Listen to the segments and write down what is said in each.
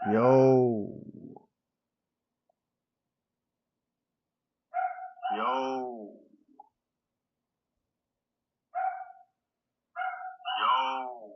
Yo, Yo, yo.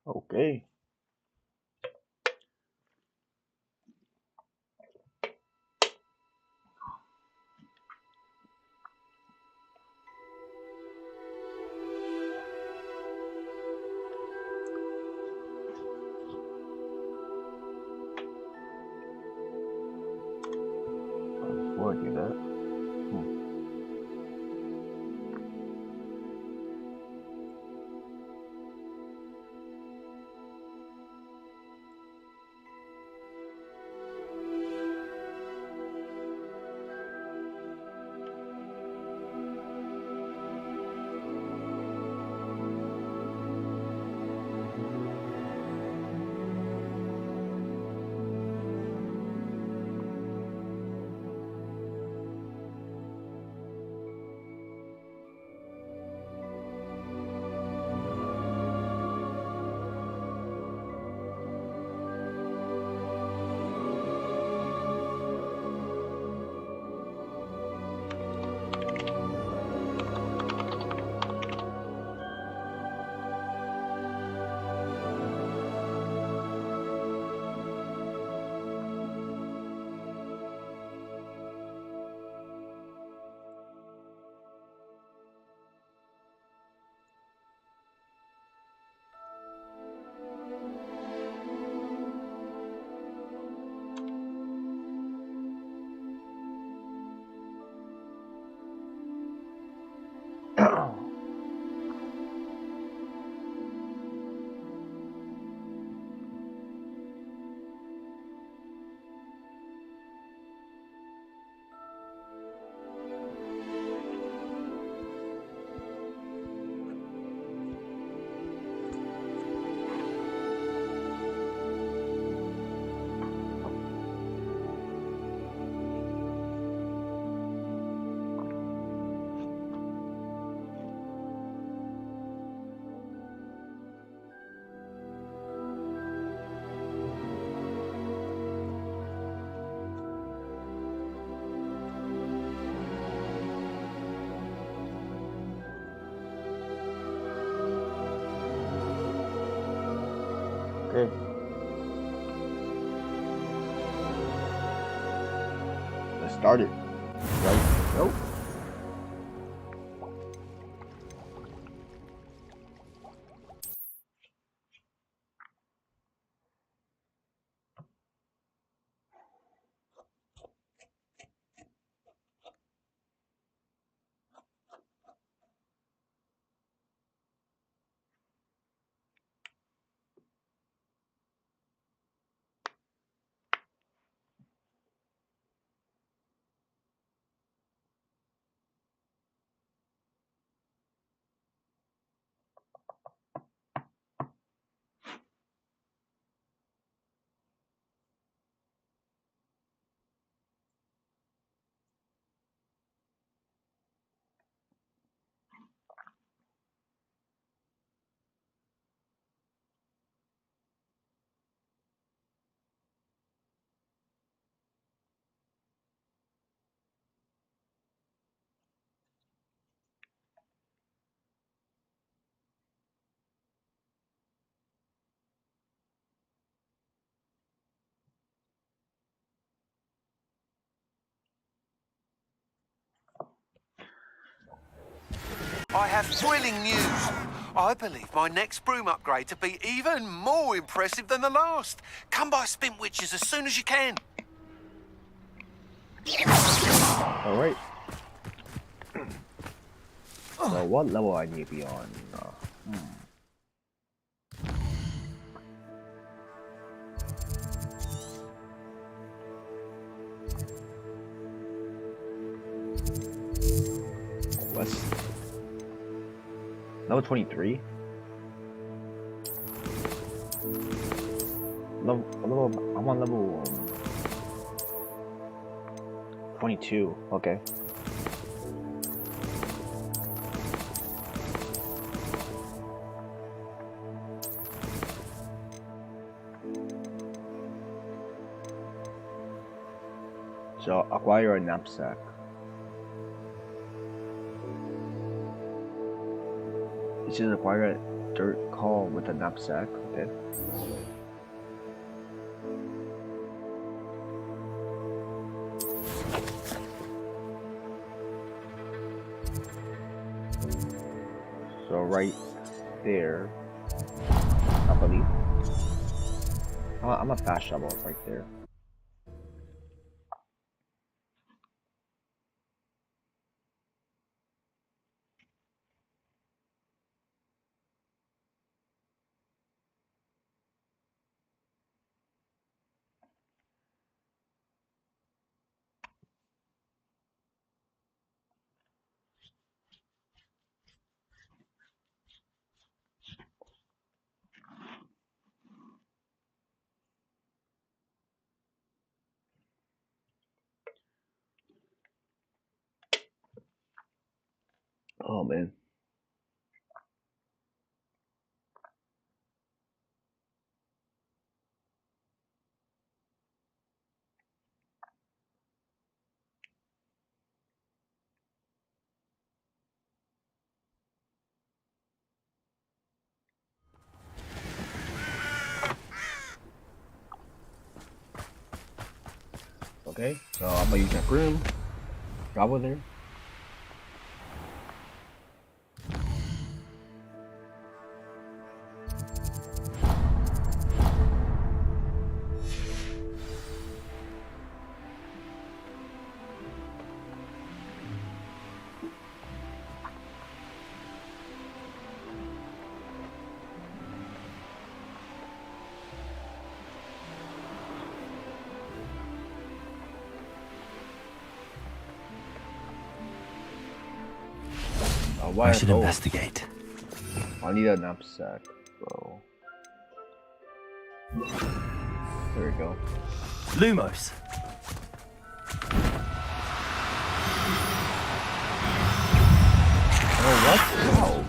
okay. Before I do that, okay. Let's start it. Right? Nope. I have thrilling news. I believe my next broom upgrade to be even more impressive than the last. Come by Spint Witches as soon as you can. Alright. So what level I need to be on? West. Level 23? I'm on level 22. Okay. So acquire a knapsack. It says acquire a dirt call with a knapsack. Okay. So right there, I believe. I'm a fast shovel right there. Oh man. Okay, so I'm gonna use that broom. Drop over there. I should investigate. I need a knapsack, bro. There we go. Lumos. Oh, what? Wow.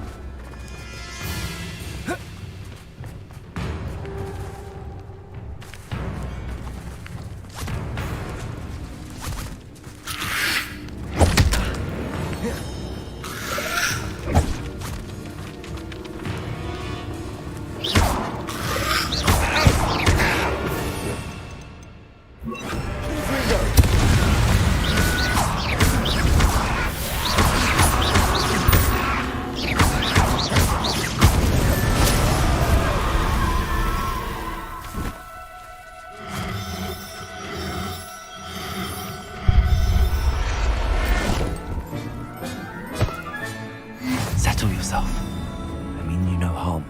Settle yourself. I mean you no harm.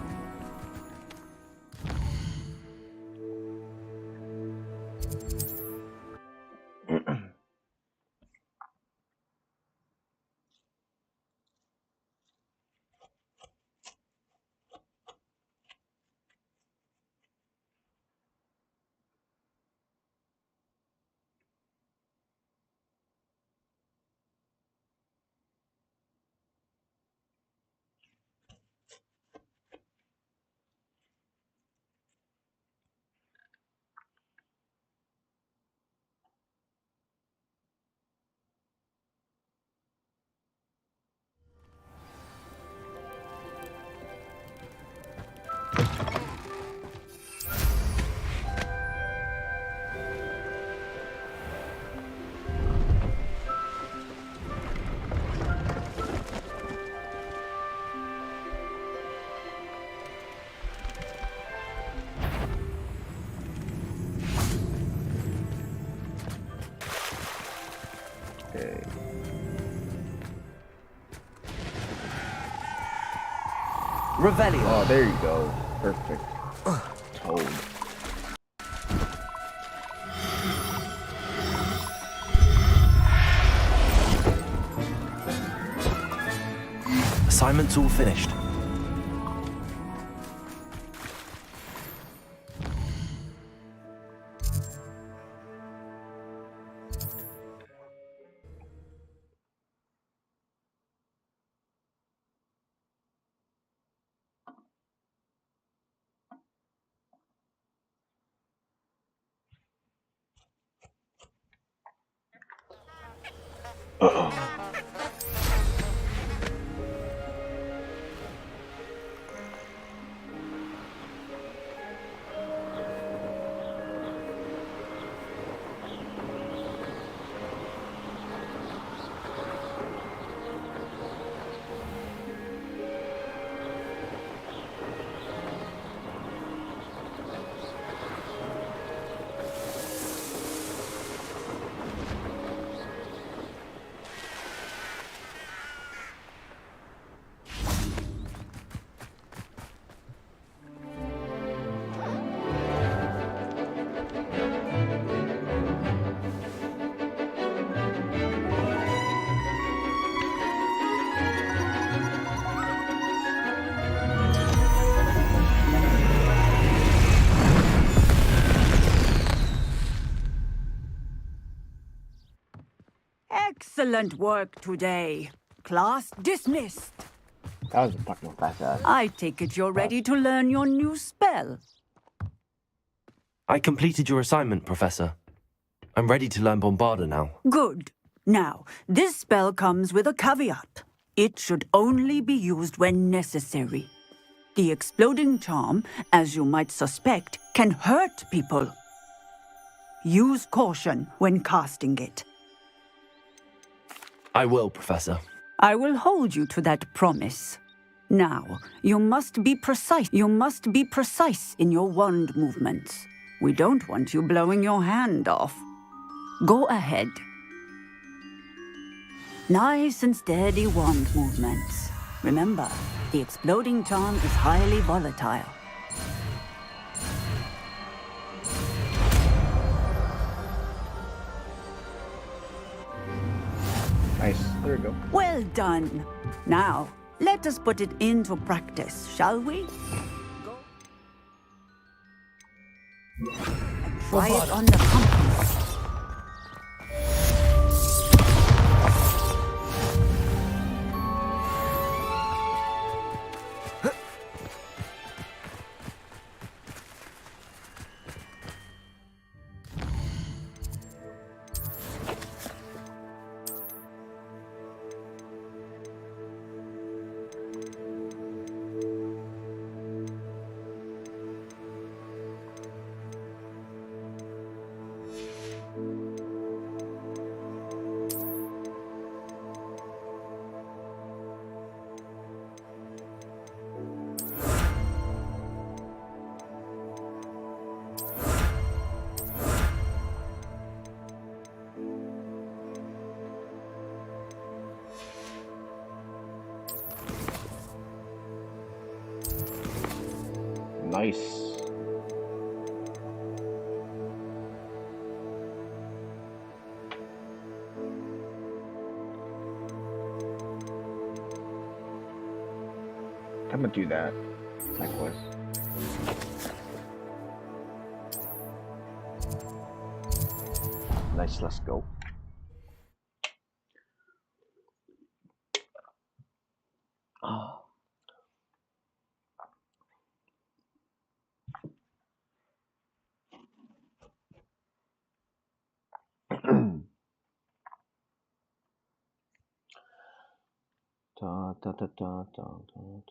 Revelio. Oh, there you go. Perfect. Toad. Assignment's all finished. Excellent work today. Class dismissed. That was a fucking fast ass. I take it you're ready to learn your new spell. I completed your assignment, Professor. I'm ready to learn Bombarda now. Good. Now, this spell comes with a caveat. It should only be used when necessary. The exploding charm, as you might suspect, can hurt people. Use caution when casting it. I will, Professor. I will hold you to that promise. Now, you must be precise. You must be precise in your wand movements. We don't want you blowing your hand off. Go ahead. Nice and steady wand movements. Remember, the exploding charm is highly volatile. Nice. There we go. Well done. Now, let us put it into practice, shall we? Go. And try it on the compass. Nice. I'm gonna do that. Likewise. Nice, let's go. Oh. Da, da, da, da, da, da.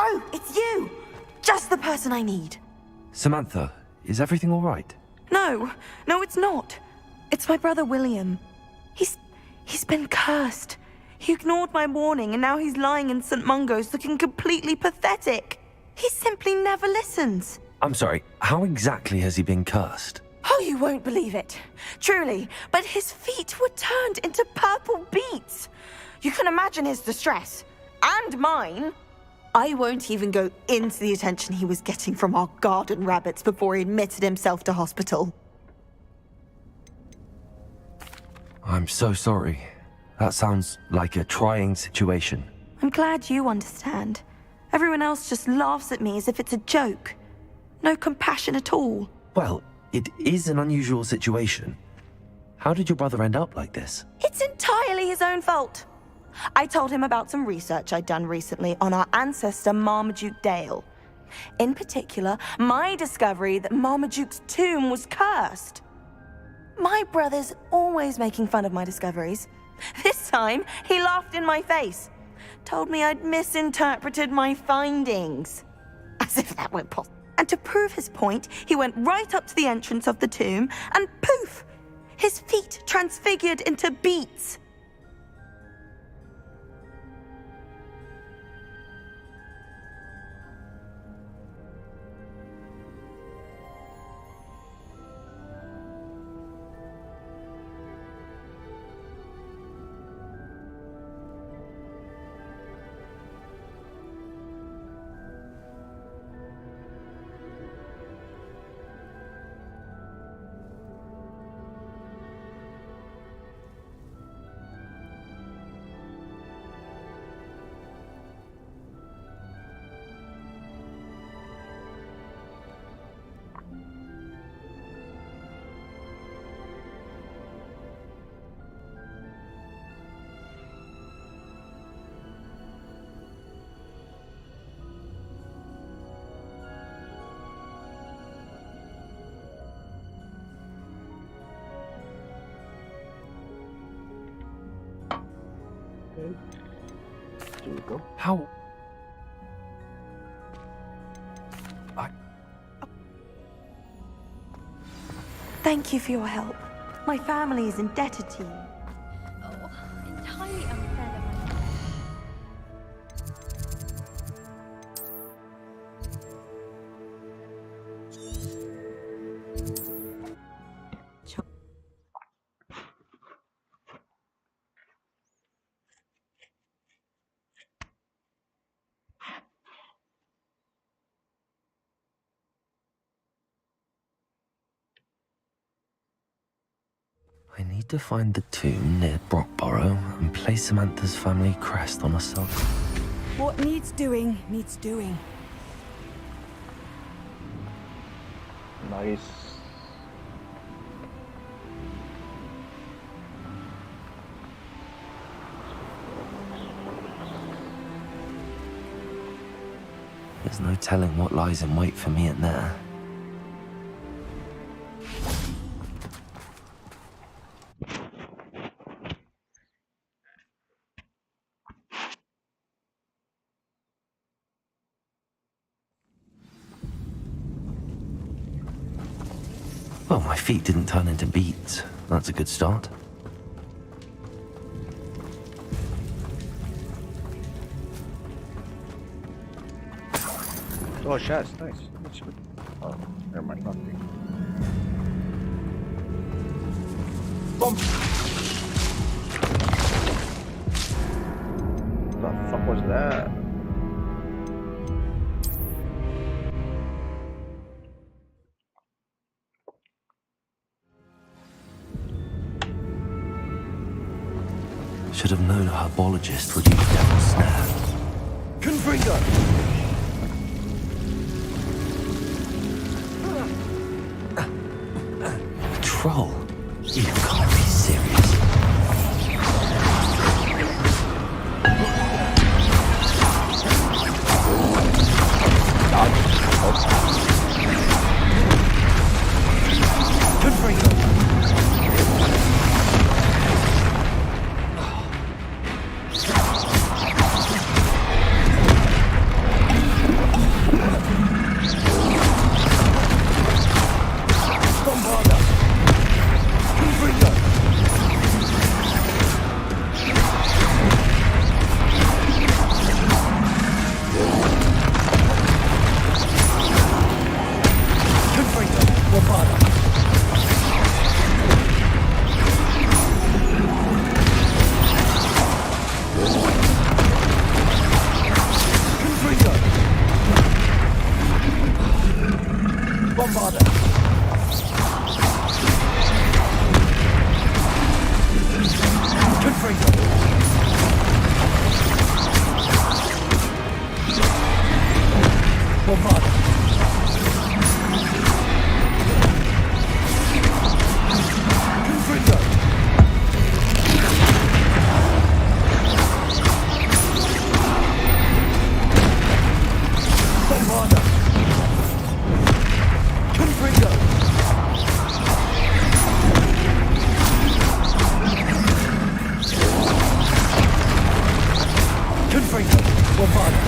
Oh, it's you! Just the person I need. Samantha, is everything all right? No, it's not. It's my brother William. He's been cursed. He ignored my warning and now he's lying in St. Mungo's looking completely pathetic. He simply never listens. I'm sorry, how exactly has he been cursed? Oh, you won't believe it. Truly, but his feet were turned into purple beets. You can imagine his distress. And mine. I won't even go into the attention he was getting from our garden rabbits before he admitted himself to hospital. I'm so sorry. That sounds like a trying situation. I'm glad you understand. Everyone else just laughs at me as if it's a joke. No compassion at all. Well, it is an unusual situation. How did your brother end up like this? It's entirely his own fault. I told him about some research I'd done recently on our ancestor Marmaduke Dale. In particular, my discovery that Marmaduke's tomb was cursed. My brother's always making fun of my discoveries. This time, he laughed in my face. Told me I'd misinterpreted my findings. As if that weren't possible. And to prove his point, he went right up to the entrance of the tomb and poof! His feet transfigured into beets. Here we go. How? Thank you for your help. My family is indebted to you. Oh, entirely unfair of my I need to find the tomb near Brockborough and place Samantha's family crest on a sock. What needs doing, needs doing. Nice. There's no telling what lies in wait for me in there. Well, my feet didn't turn into beets. That's a good start. Oh, shots, nice. Oh, never mind, nothing. Boom! What the fuck was that? Should have known a herbologist would use devil's snare. Confringo! A troll? You can't be serious. Bombarder. Confringo. Bombarder. Confringo. Bombarder. Confringo. Confringo. Bombarder.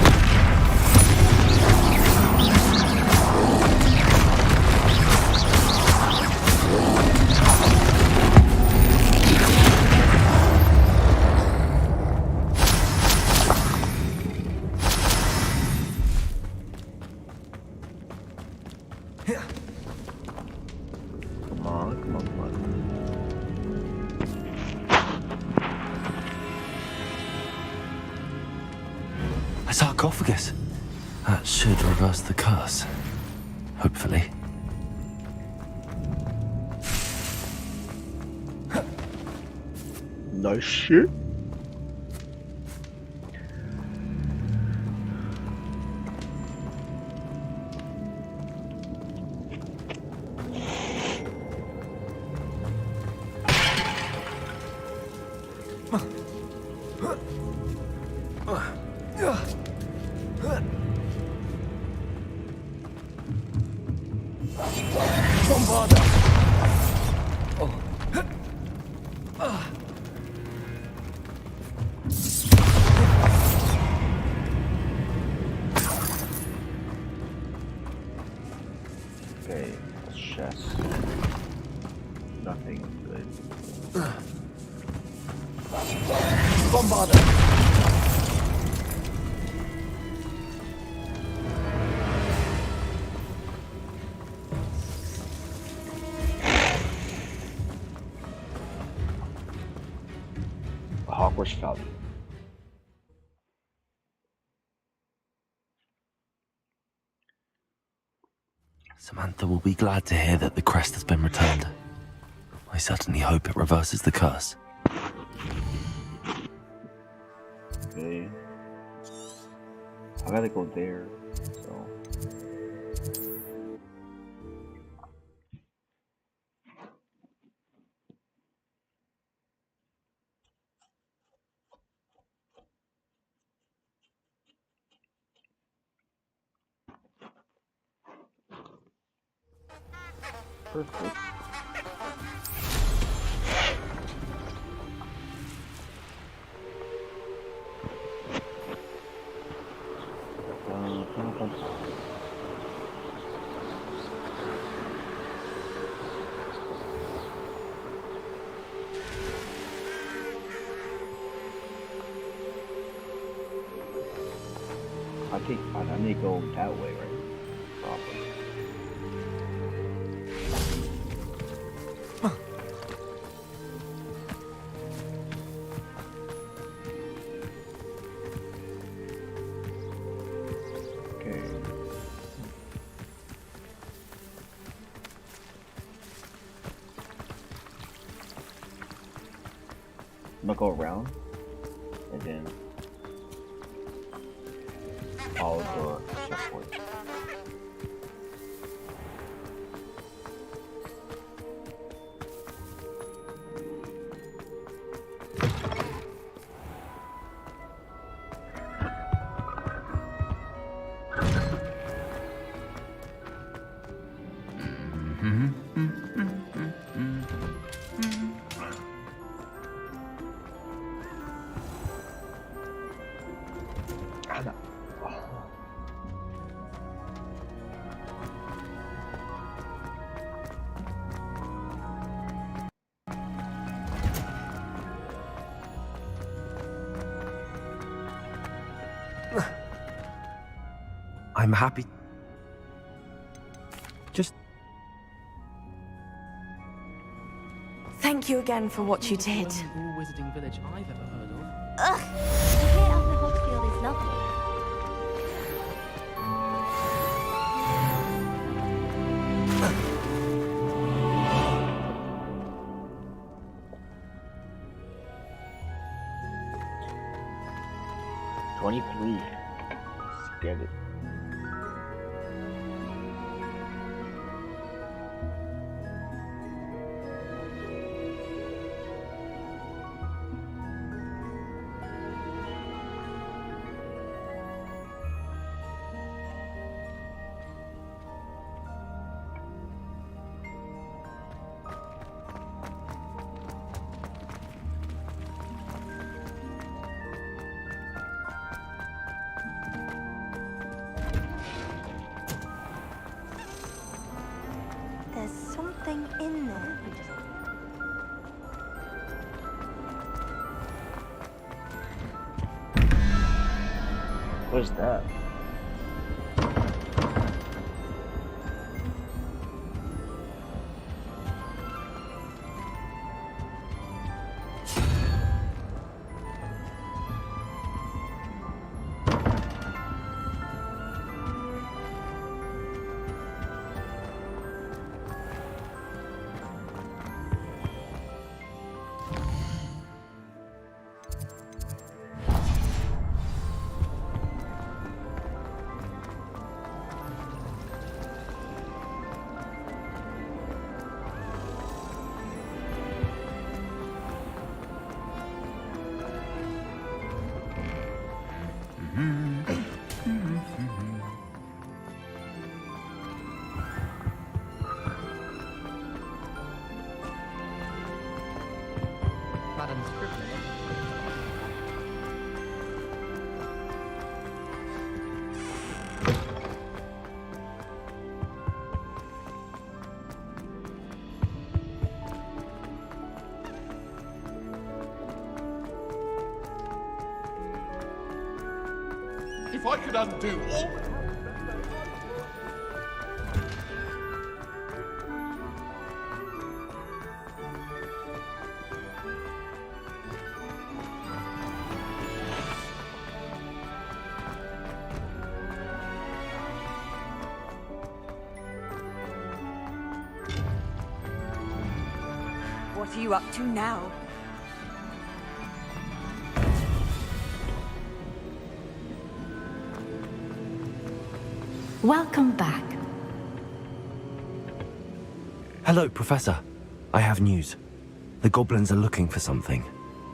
Come on, come on, come on. A sarcophagus. That should reverse the curse. Hopefully. No shit. Bombarder. Okay, chest. Nothing good. Bombarder. A Hogwarts fountain. Samantha will be glad to hear that the crest has been returned. I certainly hope it reverses the curse. Okay. I gotta go there, so. Perfect. I need to go that way, right? Probably. Okay. I'm gonna go around and then follow the checkpoint. I'm happy. Just Thank you again for what you did. All wizarding village I've ever heard of. Ugh. The hair of the Hogfield is lovely. $23. Let's get it. There's something in there. What's that? Madam's privilege. If I could undo all... What are you up to now? Welcome back. Hello, Professor. I have news. The goblins are looking for something.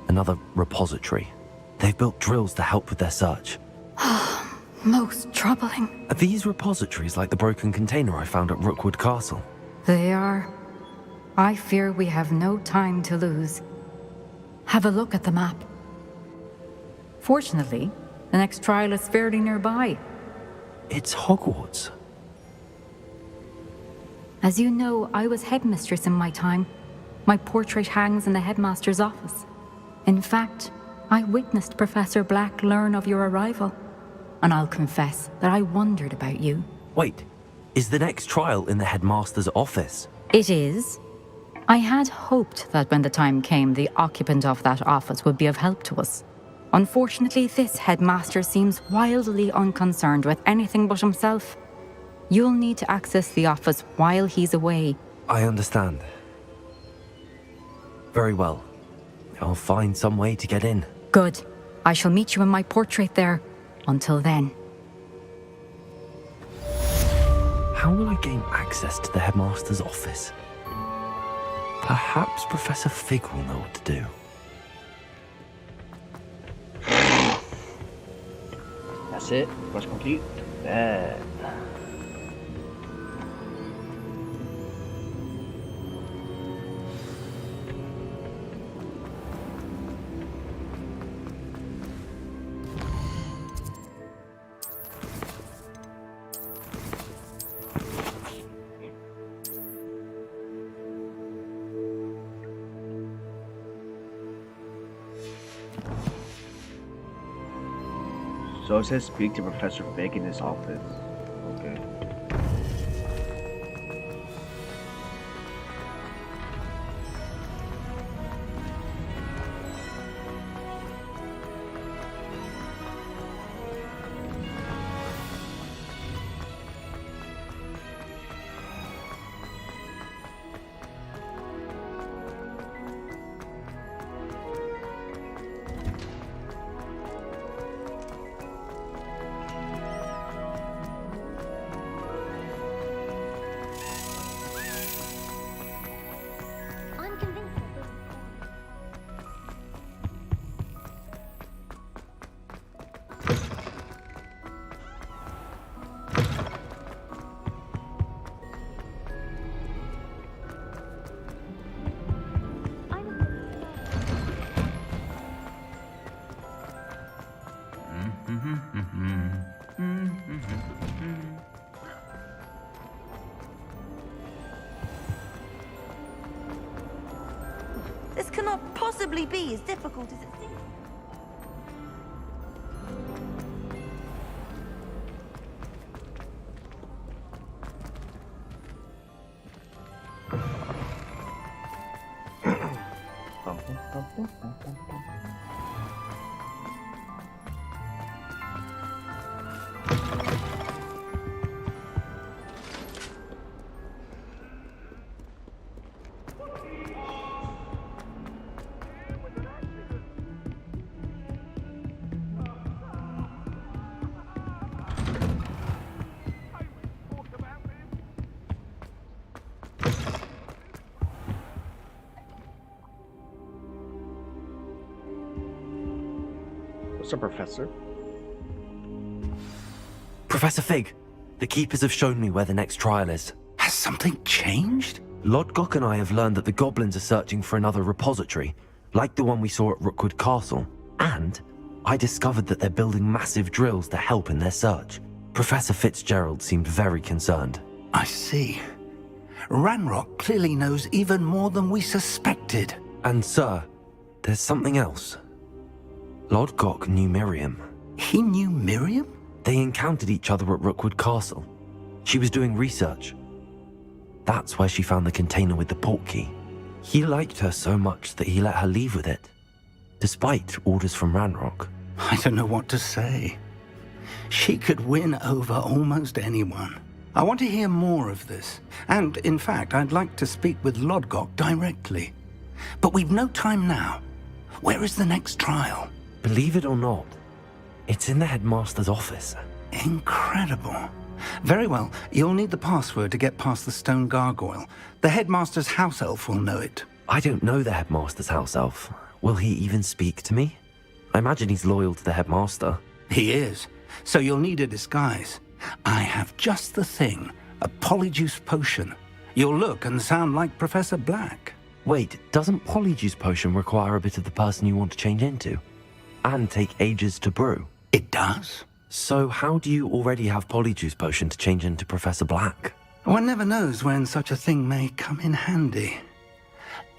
Another repository. They've built drills to help with their search. Most troubling. Are these repositories like the broken container I found at Rookwood Castle? They are. I fear we have no time to lose. Have a look at the map. Fortunately, the next trial is fairly nearby. It's Hogwarts. As you know, I was headmistress in my time. My portrait hangs in the headmaster's office. In fact, I witnessed Professor Black learn of your arrival. And I'll confess that I wondered about you. Wait, is the next trial in the headmaster's office? It is. I had hoped that when the time came, the occupant of that office would be of help to us. Unfortunately, this headmaster seems wildly unconcerned with anything but himself. You'll need to access the office while he's away. I understand. Very well. I'll find some way to get in. Good. I shall meet you in my portrait there. Until then. How will I gain access to the headmaster's office? Perhaps Professor Fig will know what to do. That's it. Quest complete. Bad. So it says speak to Professor Fig in his office. Okay. cannot possibly be as difficult as it seems. What's up, Professor? Professor Fig, the Keepers have shown me where the next trial is. Has something changed? Lodgok and I have learned that the goblins are searching for another repository, like the one we saw at Rookwood Castle. And I discovered that they're building massive drills to help in their search. Professor Fitzgerald seemed very concerned. I see. Ranrock clearly knows even more than we suspected. And sir, there's something else. Lodgok knew Miriam. He knew Miriam? They encountered each other at Rookwood Castle. She was doing research. That's where she found the container with the portkey. He liked her so much that he let her leave with it, despite orders from Ranrock. I don't know what to say. She could win over almost anyone. I want to hear more of this. And, in fact, I'd like to speak with Lodgok directly. But we've no time now. Where is the next trial? Believe it or not, it's in the headmaster's office. Incredible. Very well. You'll need the password to get past the stone gargoyle. The headmaster's house elf will know it. I don't know the headmaster's house elf. Will he even speak to me? I imagine he's loyal to the headmaster. He is. So you'll need a disguise. I have just the thing. A polyjuice potion. You'll look and sound like Professor Black. Wait, doesn't polyjuice potion require a bit of the person you want to change into? And take ages to brew? It does. So how do you already have polyjuice potion to change into Professor Black? One never knows when such a thing may come in handy.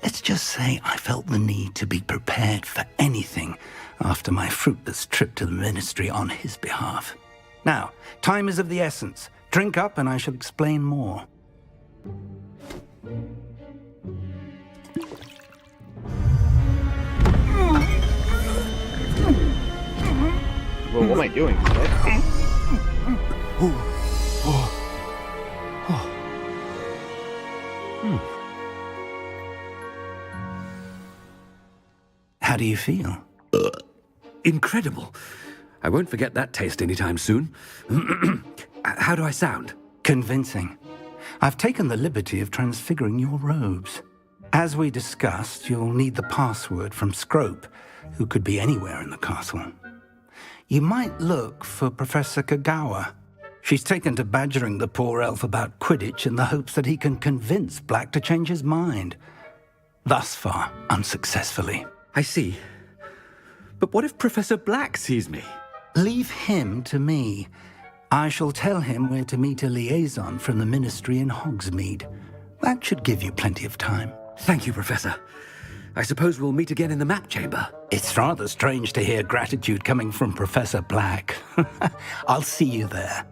Let's just say I felt the need to be prepared for anything after my fruitless trip to the Ministry on his behalf. Now, time is of the essence. Drink up and I shall explain more. Well, what am I doing? How do you feel? Incredible. I won't forget that taste anytime soon. How do I sound? Convincing. I've taken the liberty of transfiguring your robes. As we discussed, you'll need the password from Scrope, who could be anywhere in the castle. You might look for Professor Kagawa. She's taken to badgering the poor elf about Quidditch in the hopes that he can convince Black to change his mind. Thus far, unsuccessfully. I see. But what if Professor Black sees me? Leave him to me. I shall tell him where to meet a liaison from the Ministry in Hogsmeade. That should give you plenty of time. Thank you, Professor. I suppose we'll meet again in the map chamber. It's rather strange to hear gratitude coming from Professor Black. I'll see you there.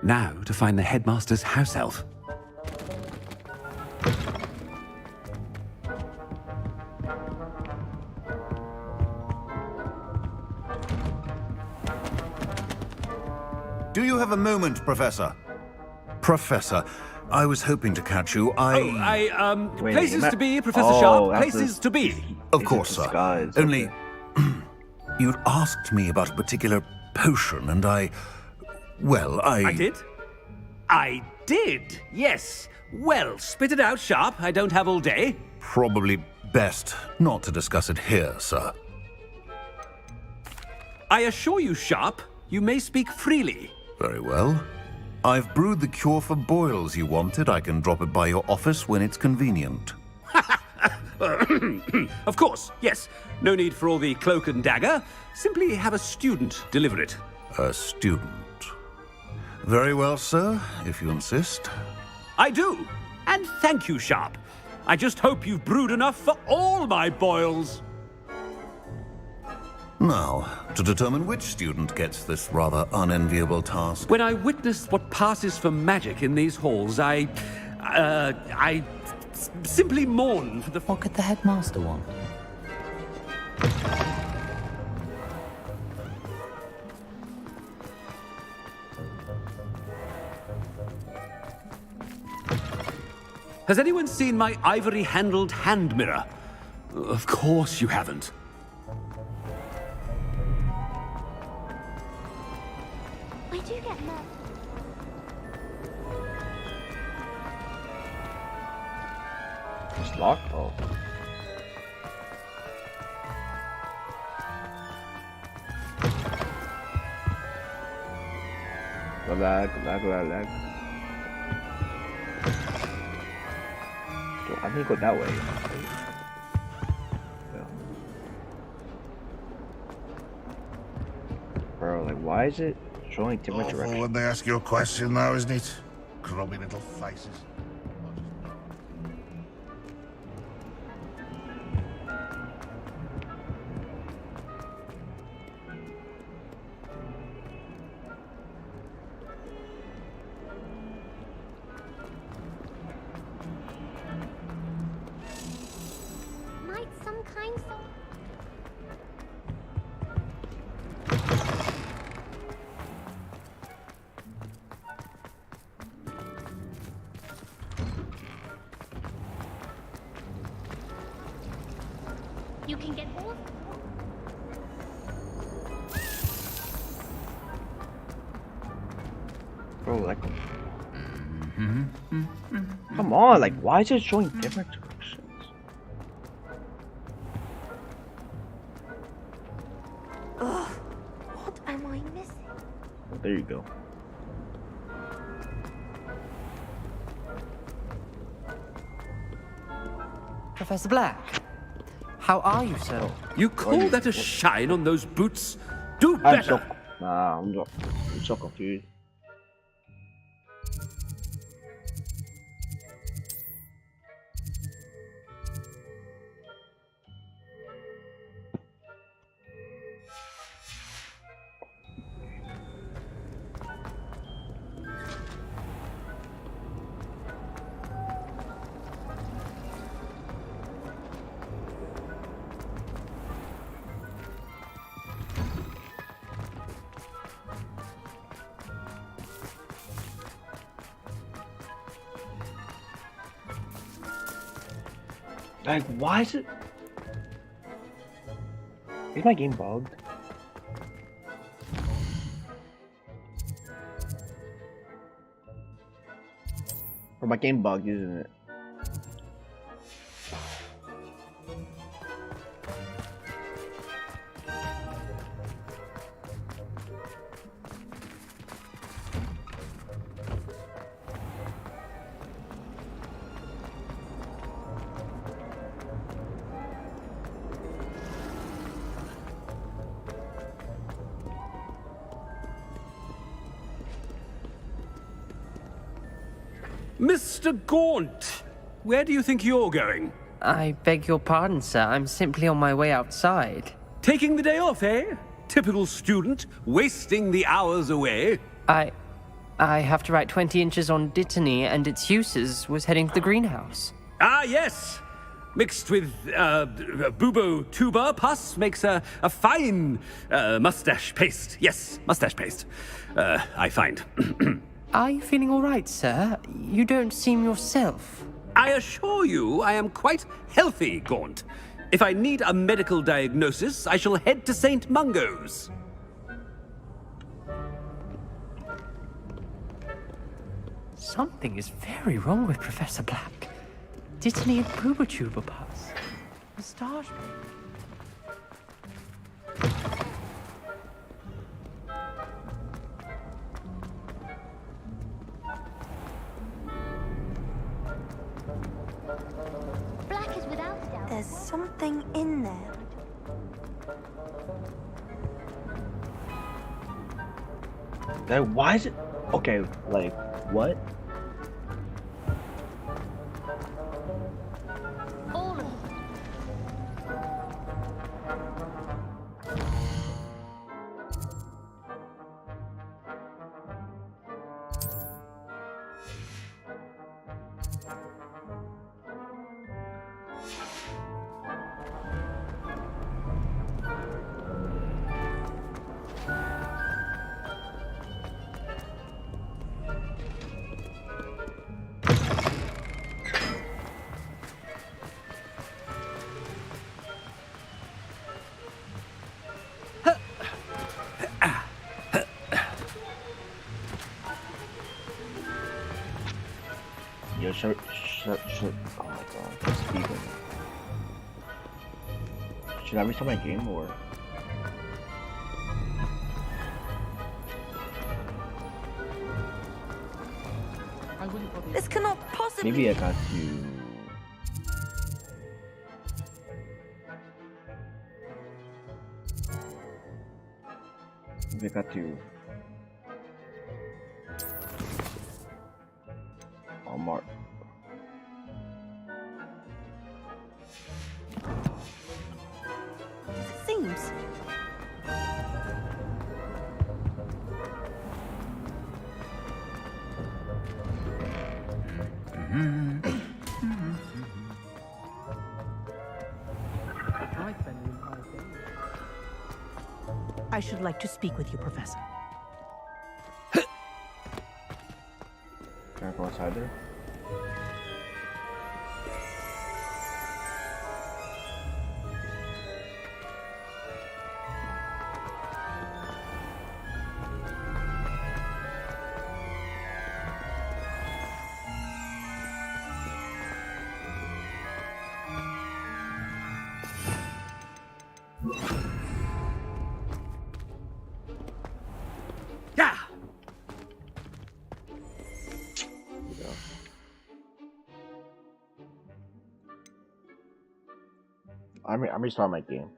Now to find the headmaster's house elf. Do you have a moment, Professor? Professor, I was hoping to catch you. Places to be, Professor Sharp. Places to be. Of course, sir. Only, you'd asked me about a particular potion, and I did? I did, yes. Well, spit it out, Sharp. I don't have all day. Probably best not to discuss it here, sir. I assure you, Sharp, you may speak freely. Very well. I've brewed the cure for boils you wanted. I can drop it by your office when it's convenient. Of course, yes. No need for all the cloak and dagger. Simply have a student deliver it. A student. Very well, sir, if you insist. I do. And thank you, Sharp. I just hope you've brewed enough for all my boils. Now, to determine which student gets this rather unenviable task. When I witness what passes for magic in these halls, I simply mourn for the... What could the headmaster want? Has anyone seen my ivory-handled hand mirror? Of course you haven't. I do get nervous. It's locked? Oh. Lag. I need to go that way. Yeah. Bro, like, why is it showing different directions? When they ask you a question now, isn't it? Grubby little faces. Might some kind soul. You can get all. Bro, like... Come on, like, why is it showing different directions? Ugh, what am I missing? Oh, there you go. Professor Black, how are you, sir? You call that a shine on those boots? Do better! I'm so confused. Like, why is it? Is my game bugged? Or my game bugged, isn't it? Mr. Gaunt, where do you think you're going? I beg your pardon, sir. I'm simply on my way outside. Taking the day off, eh? Typical student, wasting the hours away. I have to write 20 inches on Dittany and its uses. Was heading to the greenhouse. Ah, yes! Mixed with bubo tuber pus makes a fine mustache paste. Yes, mustache paste. I find. Are you feeling all right, sir? You don't seem yourself. I assure you I am quite healthy, Gaunt. If I need a medical diagnosis, I shall head to St. Mungo's. Something is very wrong with Professor Black. Dittany and Bubotuber pus. Moustache. Black is without doubt. There's something in there. Like, why is it? Okay, like, what? Yo, shut. Oh my god, just speaking. Should I restart my game or? This cannot possibly. Maybe I got to. Maybe I got to. Oh, Mark. It seems. I should like to speak with you, Professor. Can I go outside there? Yeah. I'm restarting my game.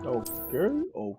Okay. Oh.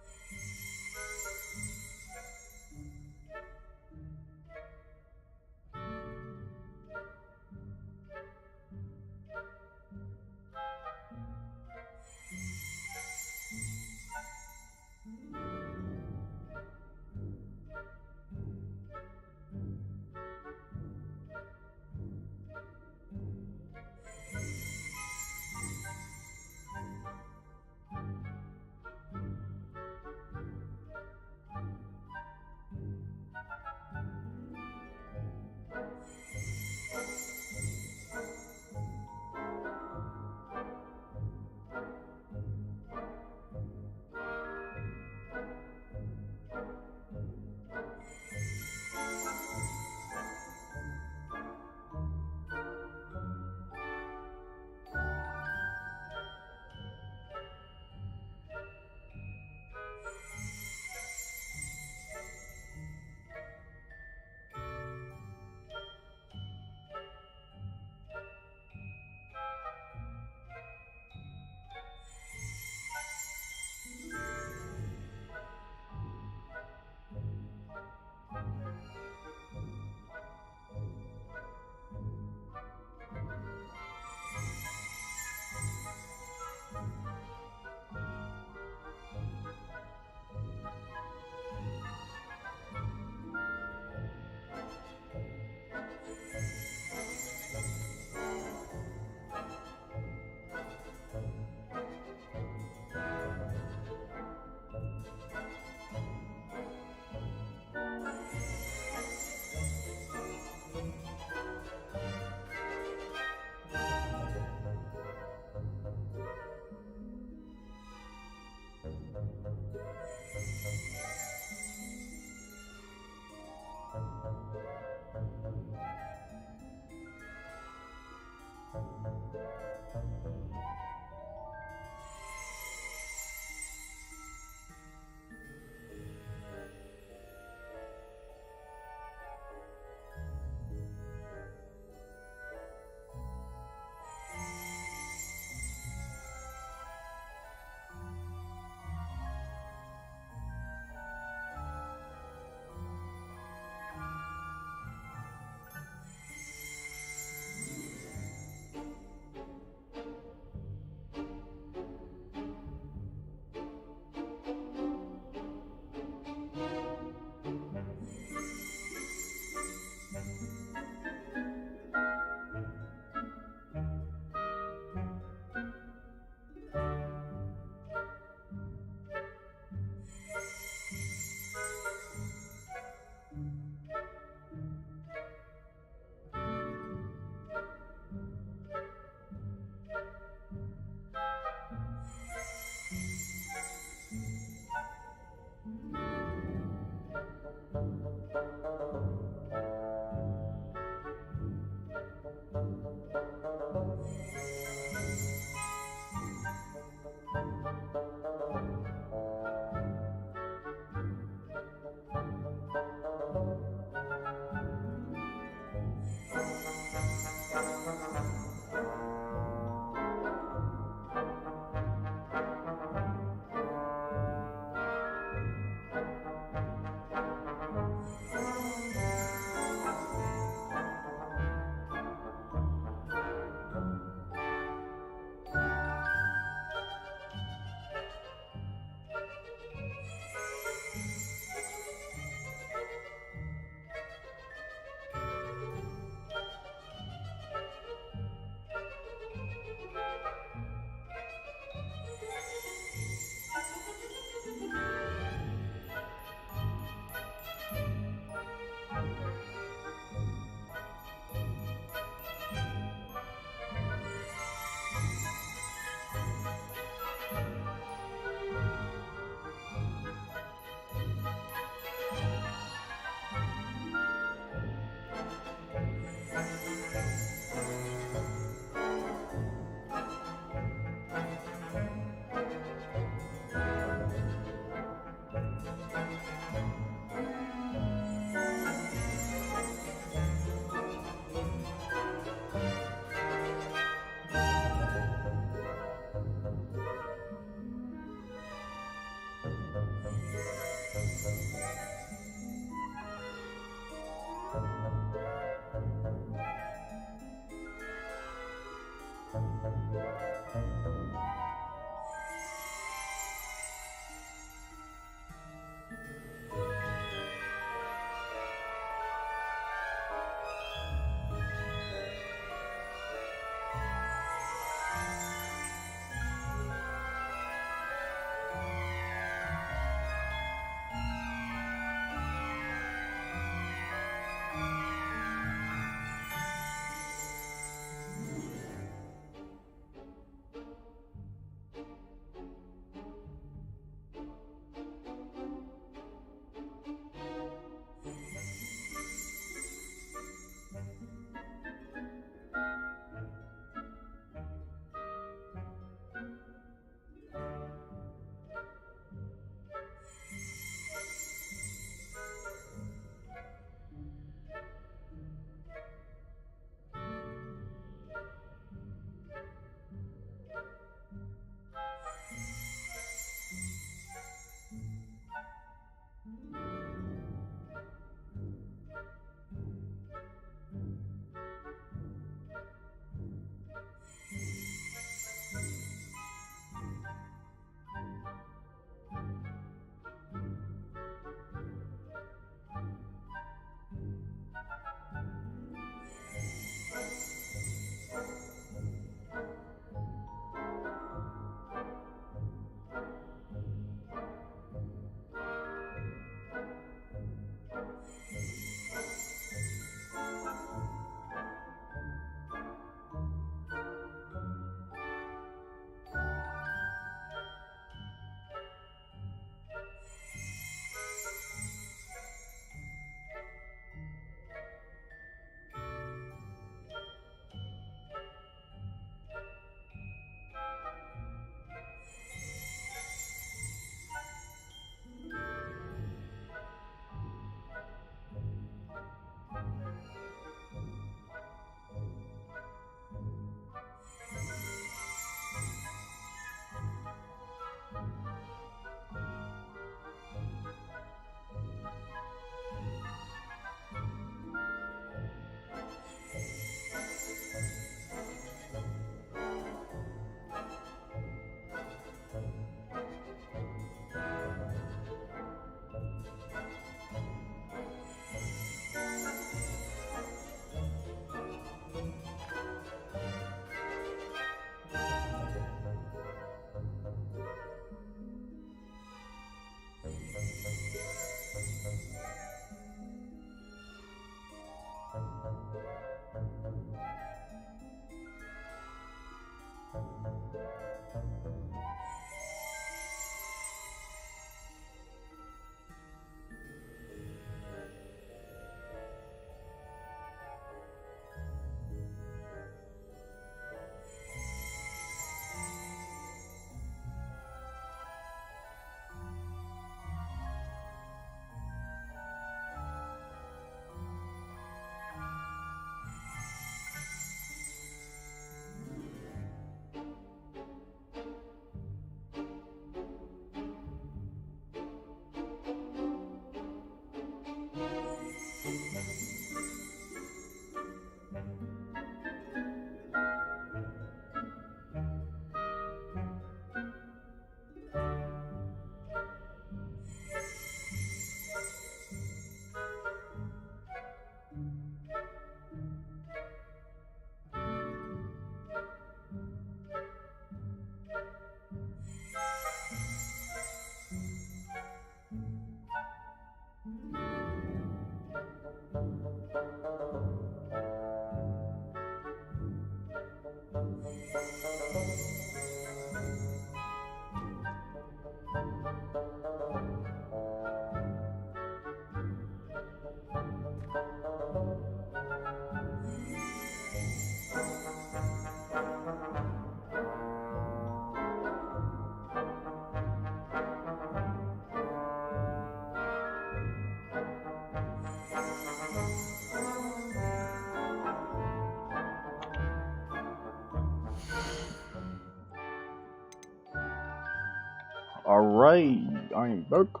Hey, I ain't broke.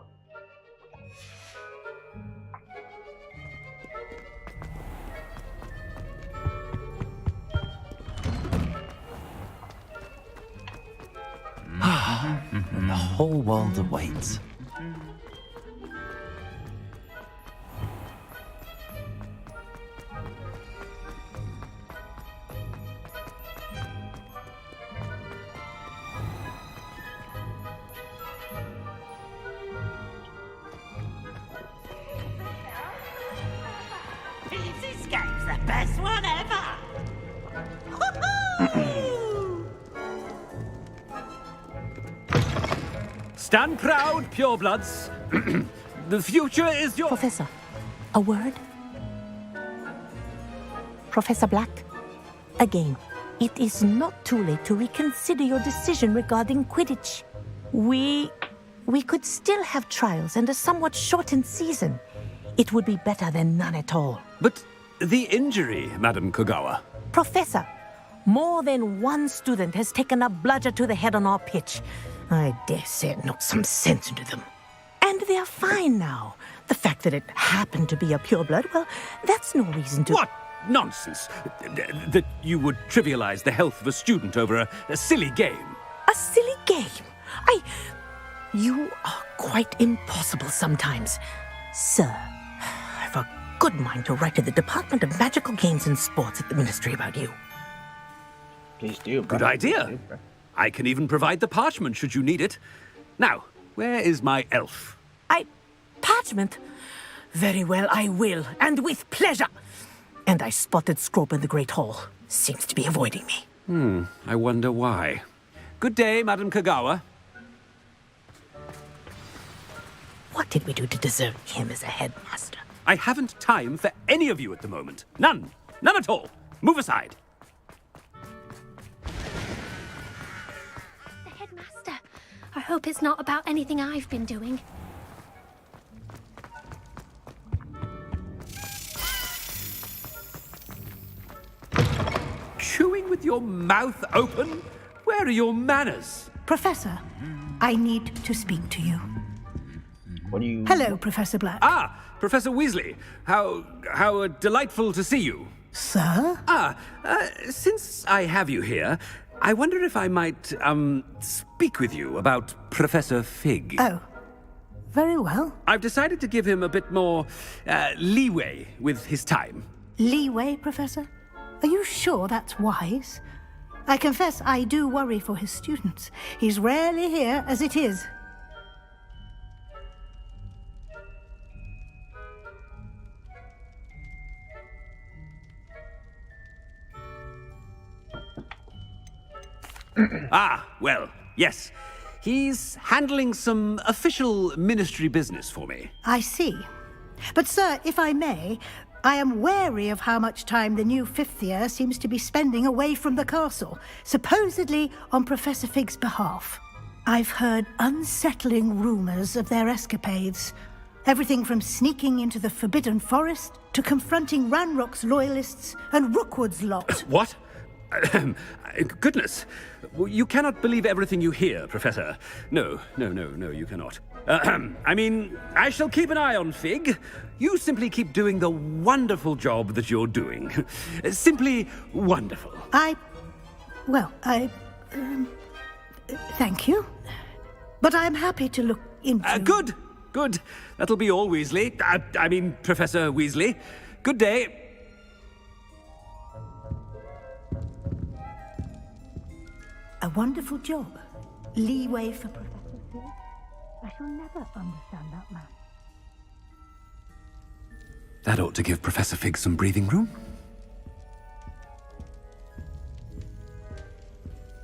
And the whole world awaits. This game's the best one ever! Stand proud, purebloods. The future is your... Professor, a word? Professor Black, again, it is not too late to reconsider your decision regarding Quidditch. We could still have trials and a somewhat shortened season. It would be better than none at all. But the injury, Madam Kogawa. Professor, more than one student has taken a bludger to the head on our pitch. I dare say it knocked some sense into them. And they're fine now. The fact that it happened to be a pureblood, well, that's no reason to... What nonsense! That you would trivialize the health of a student over a silly game. A silly game? You are quite impossible sometimes. Sir, I've a good mind to write to the Department of Magical Games and Sports at the Ministry about you. Please do, bro. Good idea. I can even provide the parchment should you need it. Now, where is my elf? Parchment? Very well, I will, and with pleasure. And I spotted Scrope in the Great Hall. Seems to be avoiding me. I wonder why. Good day, Madam Kogawa. What did we do to deserve him as a headmaster? I haven't time for any of you at the moment. None. None at all. Move aside. The headmaster. I hope it's not about anything I've been doing. Chewing with your mouth open? Where are your manners? Professor, I need to speak to you. What do you... Hello, Professor Black. Ah, Professor Weasley. How delightful to see you. Sir? Since I have you here, I wonder if I might, speak with you about Professor Fig. Oh, very well. I've decided to give him a bit more, leeway with his time. Leeway, Professor? Are you sure that's wise? I confess I do worry for his students. He's rarely here as it is. Well, yes. He's handling some official ministry business for me. I see. But, sir, if I may, I am wary of how much time the new fifth year seems to be spending away from the castle, supposedly on Professor Fig's behalf. I've heard unsettling rumors of their escapades. Everything from sneaking into the Forbidden Forest to confronting Ranrock's loyalists and Rookwood's lot. What? Goodness. You cannot believe everything you hear, Professor. No, you cannot. I mean, I shall keep an eye on Fig. You simply keep doing the wonderful job that you're doing. Simply wonderful. Thank you. But I'm happy to look into... Good. That'll be all, Weasley. I mean, Professor Weasley. Good day. A wonderful job. Leeway for Professor Fig. I shall never understand that man. That ought to give Professor Fig some breathing room.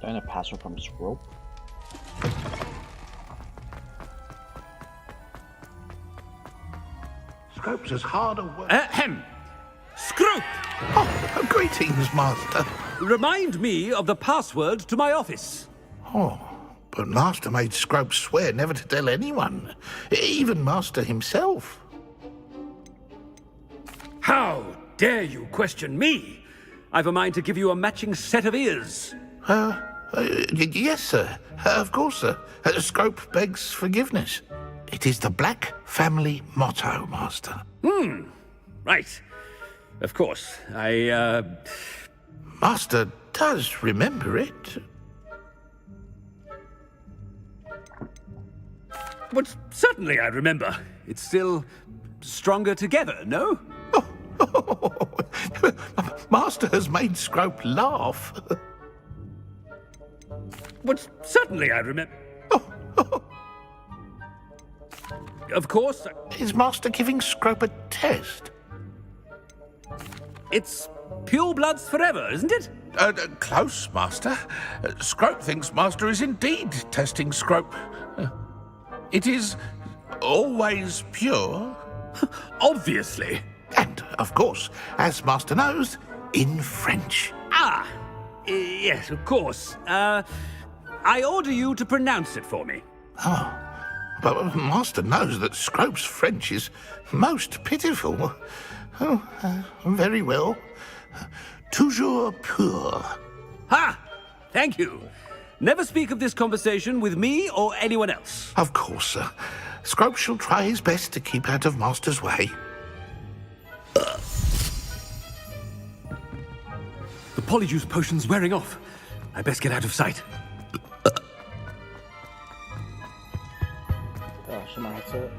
Trying to pass her from Scrope. Scrope's as hard a work. Scrope! Oh, greetings, Master. Remind me of the password to my office. Oh, but Master made Scrope swear never to tell anyone, even Master himself. How dare you question me? I've a mind to give you a matching set of ears. Yes, sir. Of course, sir. Scrope begs forgiveness. It is the Black family motto, Master. Right. Of course. Master does remember it. But certainly I remember. It's still stronger together, no? Master has made Scrope laugh. But certainly I remember. Of course. Is Master giving Scrope a test? It's pure bloods forever, isn't it? Close, Master. Scrope thinks Master is indeed testing Scrope. It is always pure. Obviously. And, of course, as Master knows, in French. Yes, of course. I order you to pronounce it for me. But Master knows that Scrope's French is most pitiful. Very well. Toujours pur. Ha! Thank you. Never speak of this conversation with me or anyone else. Of course, sir. Scrope shall try his best to keep out of Master's way. The polyjuice potion's wearing off. I best get out of sight. Gosh, my headset.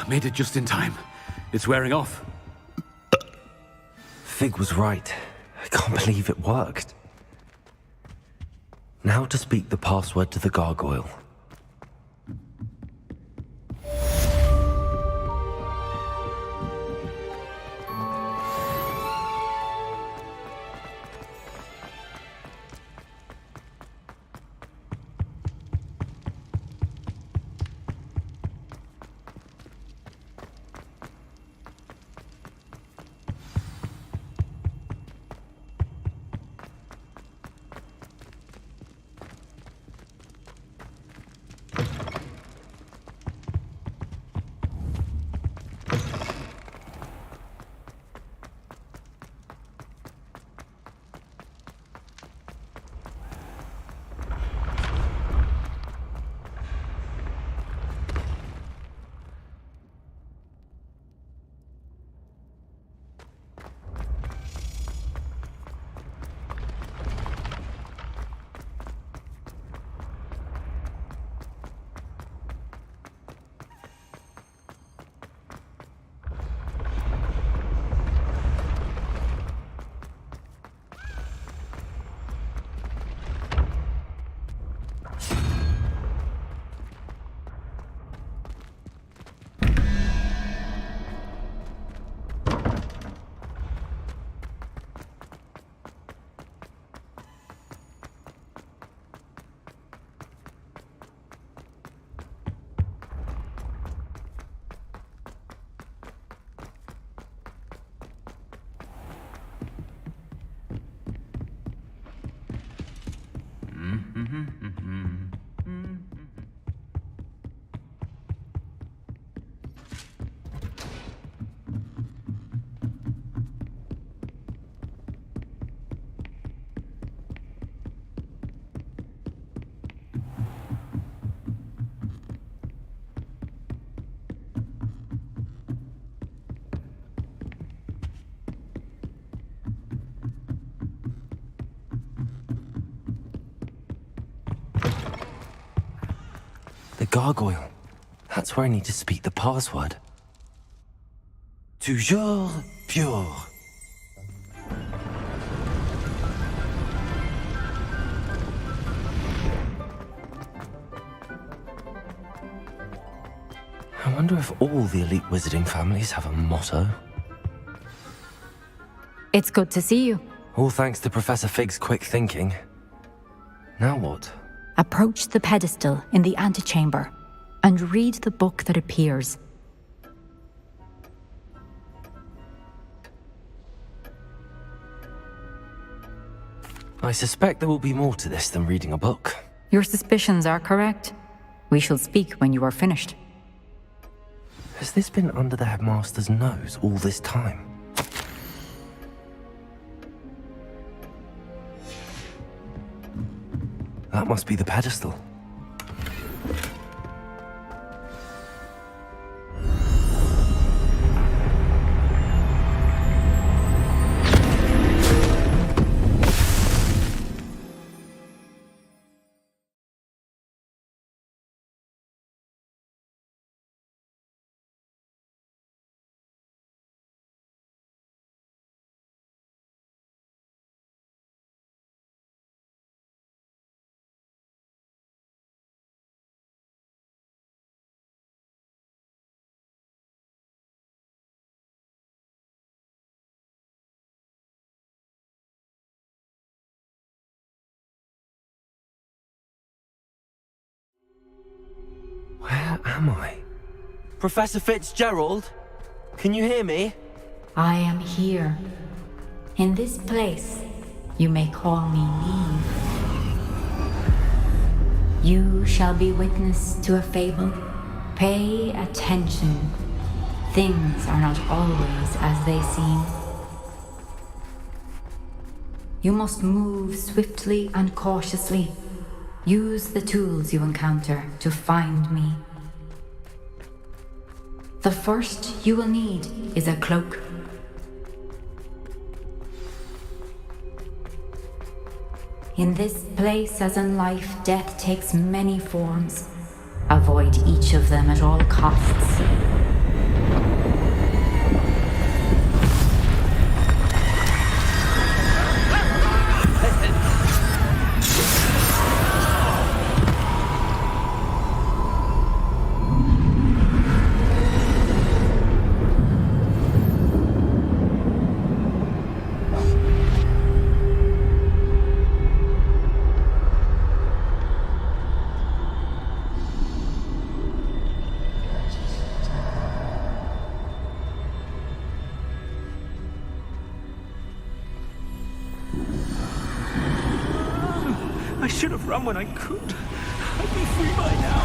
Made it just in time. It's wearing off. Fig was right. I can't believe it worked. Now to speak the password to the gargoyle. The gargoyle. That's where I need to speak the password. Toujours pure. I wonder if all the elite wizarding families have a motto. It's good to see you. All thanks to Professor Fig's quick thinking. Now what? Approach the pedestal in the antechamber and read the book that appears. I suspect there will be more to this than reading a book. Your suspicions are correct. We shall speak when you are finished. Has this been under the headmaster's nose all this time? That must be the pedestal. Where am I? Professor Fitzgerald? Can you hear me? I am here. In this place, you may call me Neve. You shall be witness to a fable. Pay attention. Things are not always as they seem. You must move swiftly and cautiously. Use the tools you encounter to find me. The first you will need is a cloak. In this place, as in life, death takes many forms. Avoid each of them at all costs. I should have run when I could. I'd be free by now.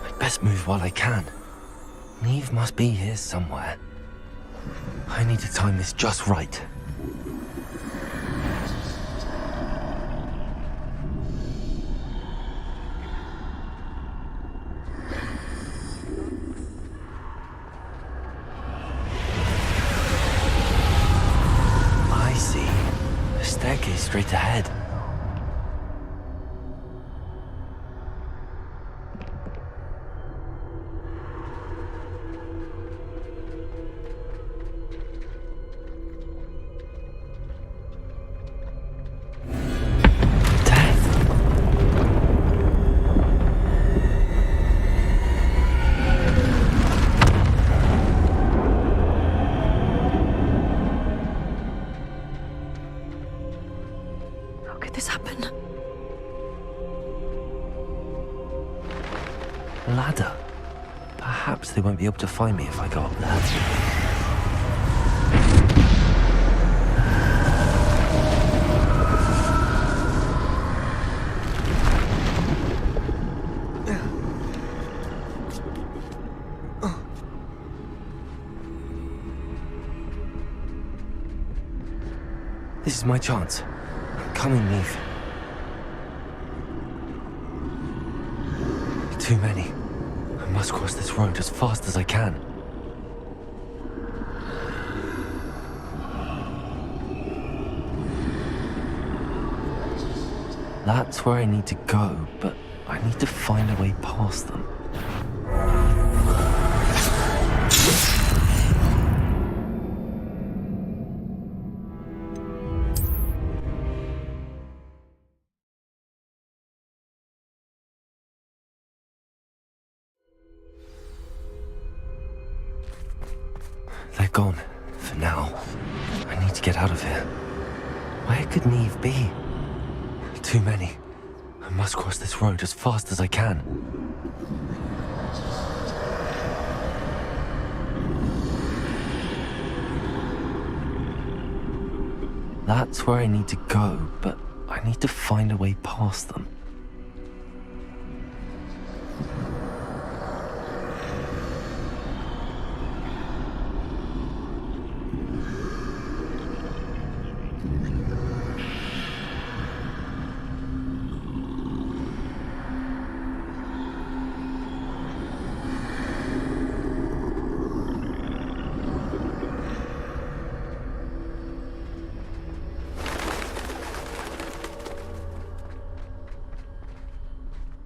I'd best move while I can. Neve must be here somewhere. I need to time this just right. Staircase straight ahead. Ladder. Perhaps they won't be able to find me if I go up there. This is my chance. Come in, Neve. Too many. I must cross this road as fast as I can. That's where I need to go, but I need to find a way past them. gone, for now. I need to get out of here. Where could Neve be? Too many. I must cross this road as fast as I can. That's where I need to go, but I need to find a way past them.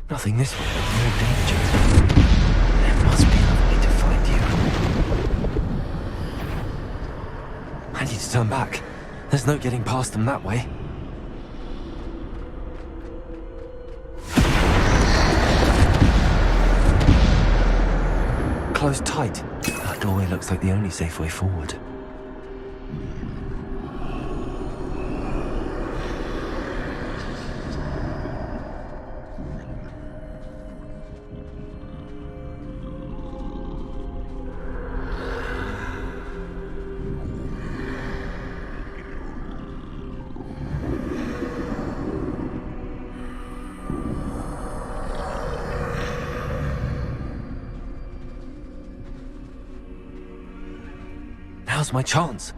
Nothing this way, but no danger. There must be another way to find you. I need to turn back. There's no getting past them that way. Closed tight. That doorway looks like the only safe way forward. Now's my chance.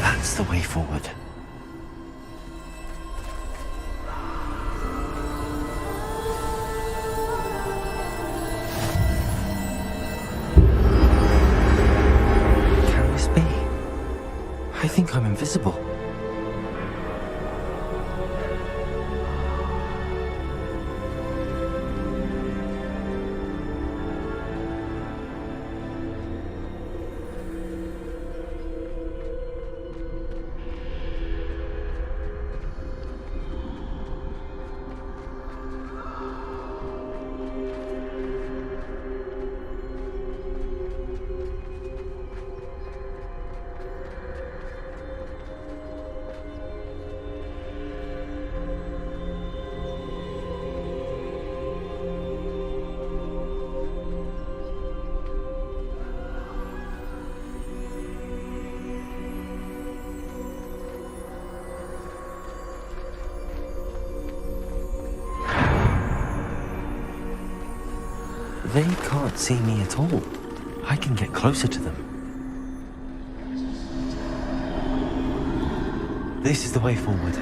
That's the way forward. Can this be? I think I'm invisible. They can't see me at all. I can get closer to them. This is the way forward.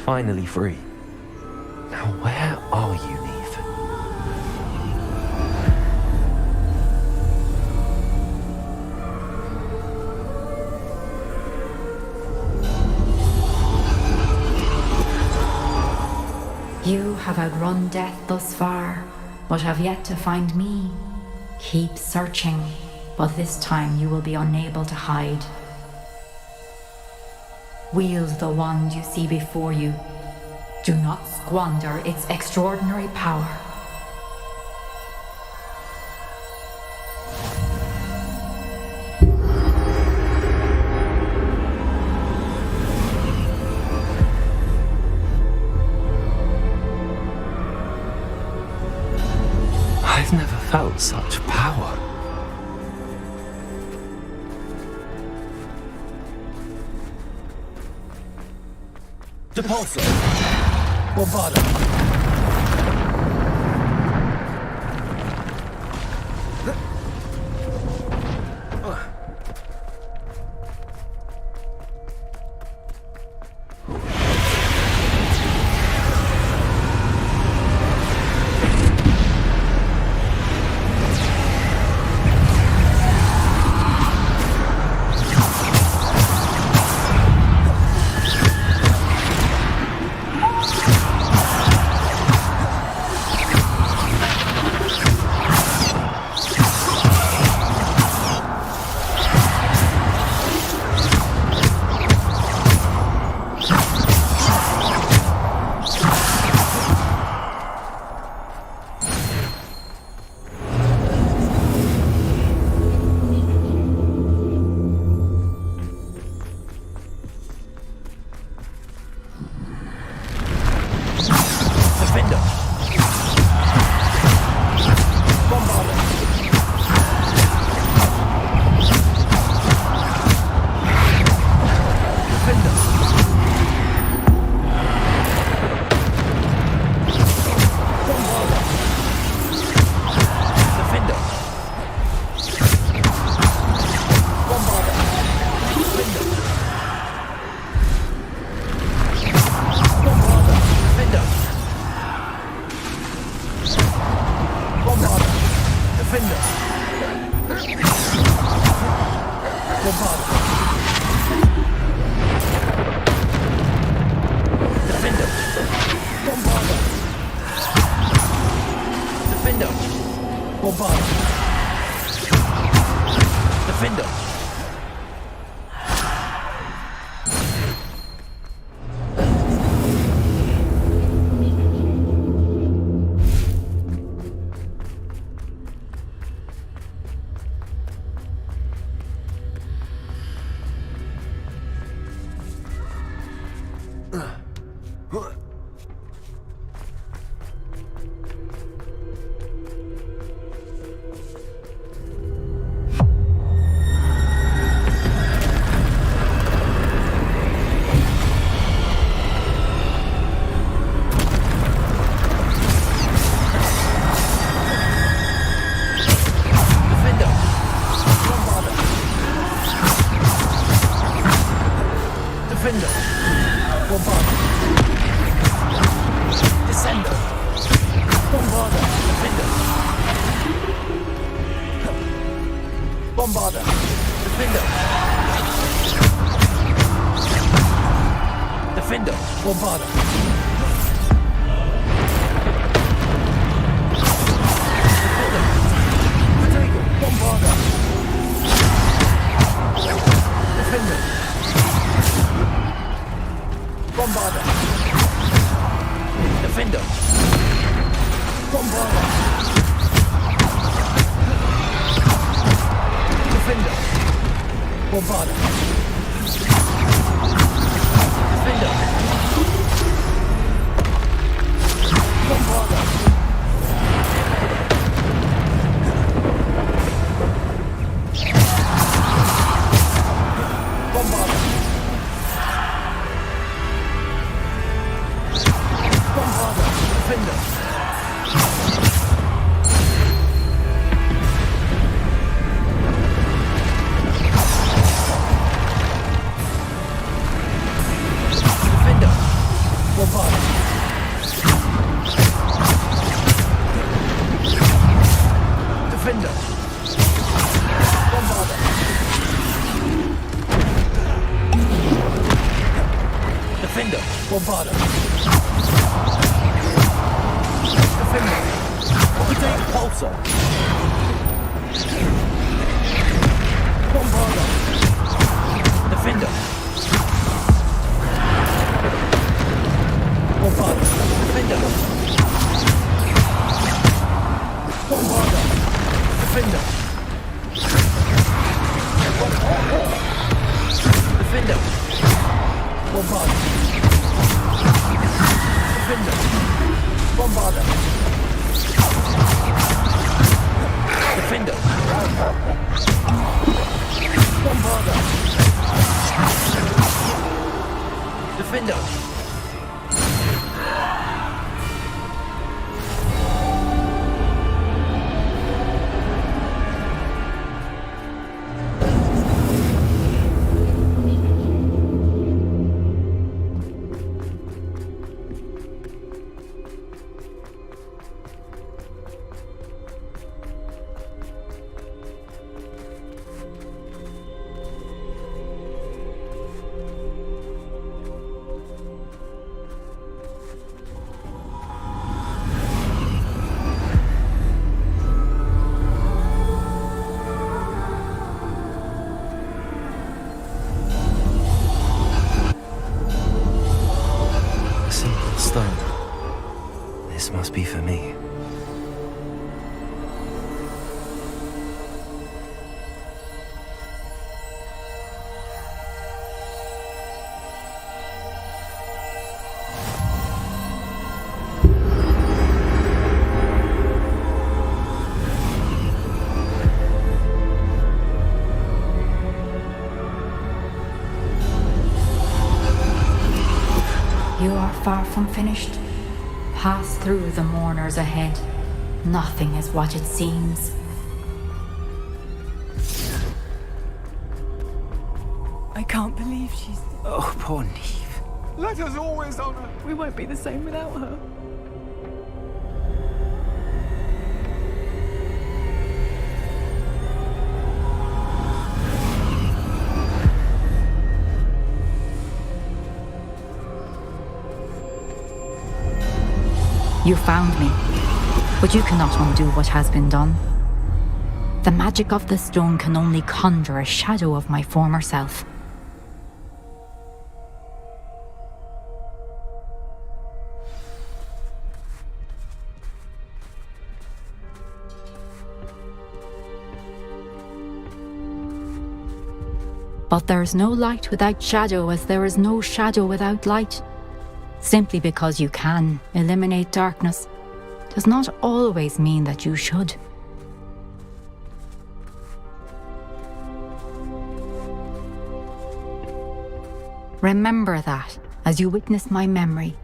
Finally free. Now where are you, Neve? You have outrun death thus far, but have yet to find me. Keep searching, but this time you will be unable to hide. Wield the wand you see before you. Do not squander its extraordinary power. I've never felt such power. Depulso. Bombada. Defender. Bombarda. Defender. Bombarda. Defender. Bombarda. Defender. This must be for me. You are far from finished. Pass through the mourners ahead. Nothing is what it seems. I can't believe she's... Oh, poor Neve. Let us always honor. We won't be the same without her. You found me, but you cannot undo what has been done. The magic of the stone can only conjure a shadow of my former self. But there is no light without shadow, as there is no shadow without light. Simply because you can eliminate darkness does not always mean that you should. Remember that as you witness my memory.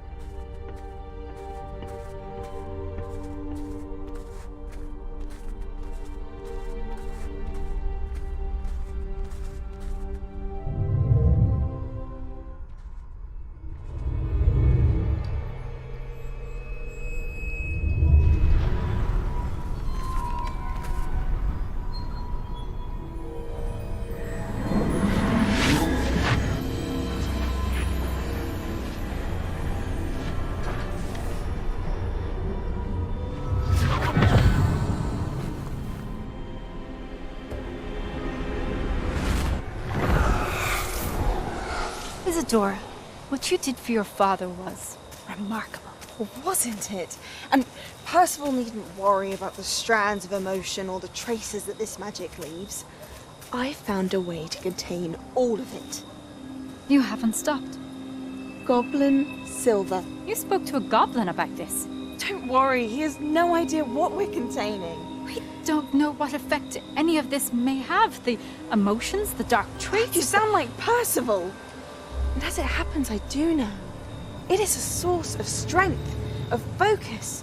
Isadora, what you did for your father was remarkable, wasn't it? And Percival needn't worry about the strands of emotion or the traces that this magic leaves. I found a way to contain all of it. You haven't stopped. Goblin Silver. You spoke to a goblin about this. Don't worry, he has no idea what we're containing. We don't know what effect any of this may have. The emotions, the dark traits. You sound like Percival. And as it happens, I do know. It is a source of strength, of focus.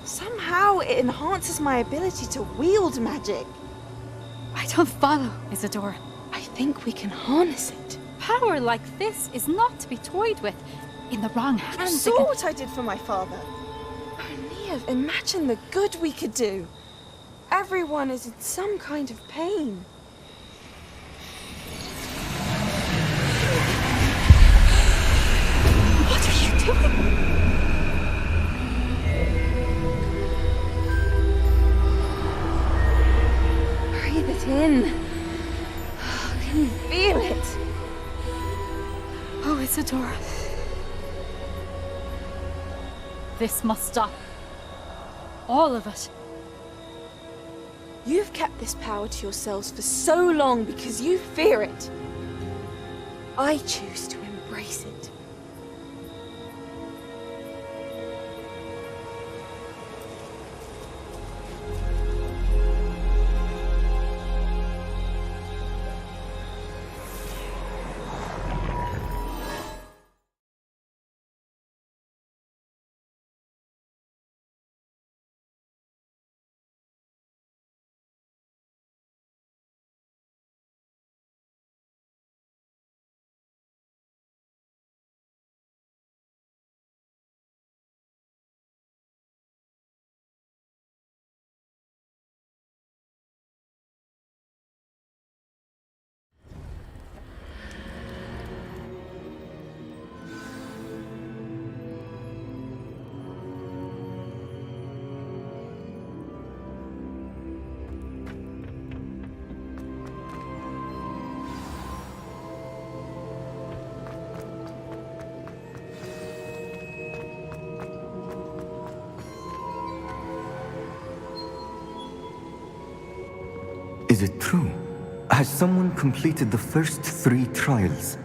Somehow it enhances my ability to wield magic. I don't follow, Isadora. I think we can harness it. Power like this is not to be toyed with. In the wrong hands. You saw what I did for my father. Oh, Nia, imagine the good we could do. Everyone is in some kind of pain. What are you doing? Breathe it in. Can you feel it? Oh, Isadora. This must stop. All of it. You've kept this power to yourselves for so long because you fear it. I choose to embrace it. Is it true? Has someone completed the first 3 trials?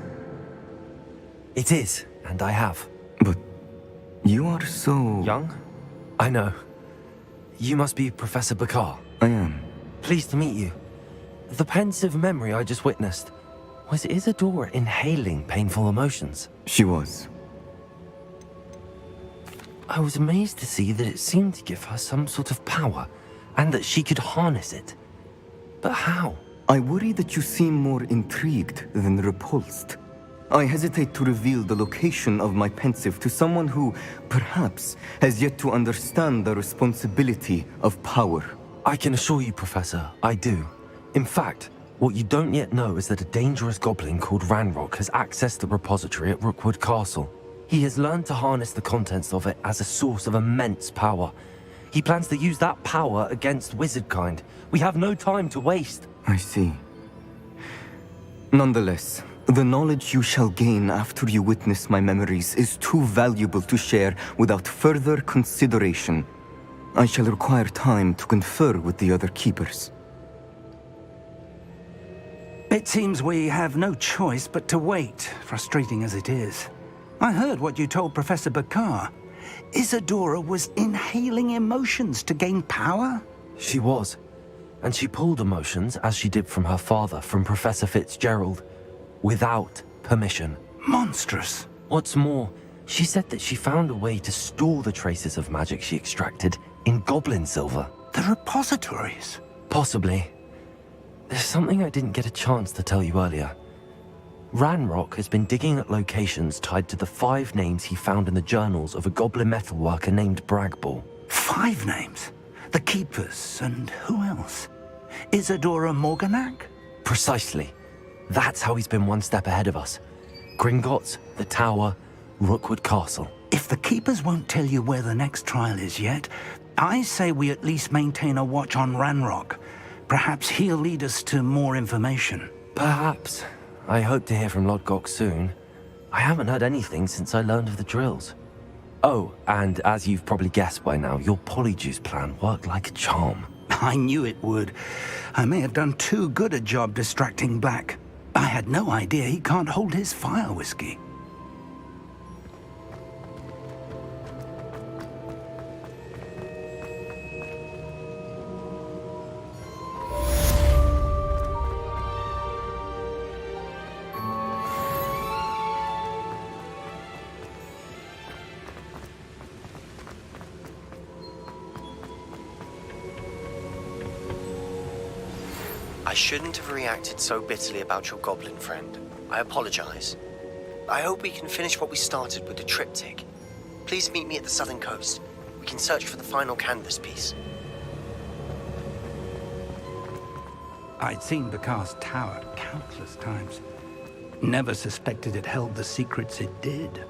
It is, and I have. But you are so... young? I know. You must be Professor Bakar. I am. Pleased to meet you. The pensive memory I just witnessed, was Isadora inhaling painful emotions? She was. I was amazed to see that it seemed to give her some sort of power, and that she could harness it. But how? I worry that you seem more intrigued than repulsed. I hesitate to reveal the location of my pensive to someone who, perhaps, has yet to understand the responsibility of power. I can assure you, Professor, I do. In fact, what you don't yet know is that a dangerous goblin called Ranrock has accessed the repository at Rookwood Castle. He has learned to harness the contents of it as a source of immense power. He plans to use that power against wizardkind. We have no time to waste. I see. Nonetheless, the knowledge you shall gain after you witness my memories is too valuable to share without further consideration. I shall require time to confer with the other keepers. It seems we have no choice but to wait, frustrating as it is. I heard what you told Professor Bakar. Isadora was inhaling emotions to gain power? She was. And she pulled emotions, as she did from her father, from Professor Fitzgerald, without permission. Monstrous. What's more, she said that she found a way to store the traces of magic she extracted in goblin silver. The repositories? Possibly. There's something I didn't get a chance to tell you earlier. Ranrock has been digging at locations tied to the 5 names he found in the journals of a goblin metalworker named Bragball. 5 names? The Keepers, and who else? Isadora Morganac? Precisely. That's how he's been one step ahead of us. Gringotts, the Tower, Rookwood Castle. If the Keepers won't tell you where the next trial is yet, I say we at least maintain a watch on Ranrock. Perhaps he'll lead us to more information. Perhaps. I hope to hear from Lodgok soon. I haven't heard anything since I learned of the drills. Oh, and as you've probably guessed by now, your Polyjuice plan worked like a charm. I knew it would. I may have done too good a job distracting Black. I had no idea he can't hold his fire whiskey. I shouldn't have reacted so bitterly about your goblin friend. I apologize. I hope we can finish what we started with the triptych. Please meet me at the southern coast. We can search for the final canvas piece. I'd seen Bakar's tower countless times. Never suspected it held the secrets it did.